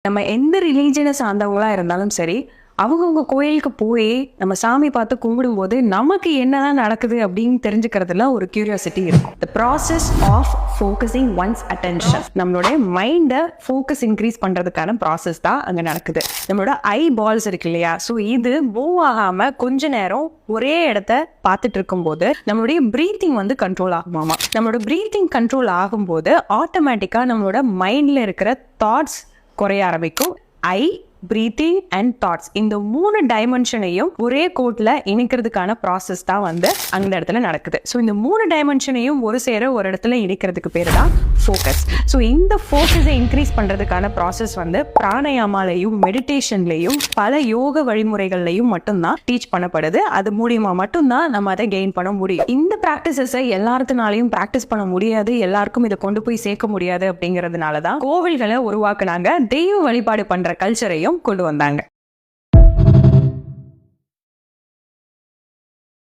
நம்ம எந்த ரிலீஜனை சார்ந்தவங்களா இருந்தாலும் சரி, அவங்கவுங்க கோயிலுக்கு போய் நம்ம சாமி பார்த்து கும்பிடும்போது நமக்கு என்னதான் நடக்குது அப்படின்னு தெரிஞ்சுக்கிறதுல ஒரு கியூரியாசிட்டி இருக்கும். The process of focusing one's attention, நம்மளுடைய மைண்டை ஃபோக்கஸ் இன்க்ரீஸ் பண்ணுறதுக்கான ப்ராசஸ் தான் அங்கே நடக்குது. நம்மளோட ஐ பால்ஸ் இருக்கு இல்லையா, ஸோ இது மூவ் ஆகாமல் கொஞ்ச நேரம் ஒரே இடத்த பார்த்துட்டு இருக்கும்போது நம்மளுடைய ப்ரீத்திங் வந்து கண்ட்ரோல் ஆகுமாமா. நம்மளோட ப்ரீத்திங் கண்ட்ரோல் ஆகும்போது ஆட்டோமேட்டிக்காக நம்மளோட மைண்டில் இருக்கிற தாட்ஸ் குறைய ஆரம்பிக்கும். ஐ, பிரீத்திங் அண்ட் தாட்ஸ், இந்த 3 டைமென்ஷனையும் ஒரே கோட்ல இணைக்கிறதுக்கான ப்ராசஸ் தான் வந்து அந்த இடத்துல நடக்குது. ஸோ இந்த 3 டைமென்ஷனையும் ஒரு சேர ஒரு இடத்துல இணைக்கிறதுக்கு பேர் தான் ஃபோக்கஸ். ஸோ இந்த ஃபோக்கஸை இன்க்ரீஸ் பண்றதுக்கான ப்ராசஸ் வந்து பிராணாயாமாலையும் மெடிடேஷன்லையும் பல யோக வழிமுறைகள்லையும் மட்டும்தான் டீச் பண்ணப்படுது. அது மூலியமா மட்டும்தான் நம்ம அதை கெயின் பண்ண முடியும். இந்த ப்ராக்டிசஸை எல்லாத்தினாலையும் ப்ராக்டிஸ் பண்ண முடியாது, எல்லாருக்கும் இதை கொண்டு போய் சேர்க்க முடியாது. அப்படிங்கிறதுனால தான் கோவில்களை உருவாக்குனாங்க, தெய்வ வழிபாடு பண்ற கல்ச்சரையும் கொண்டு வந்தாங்க.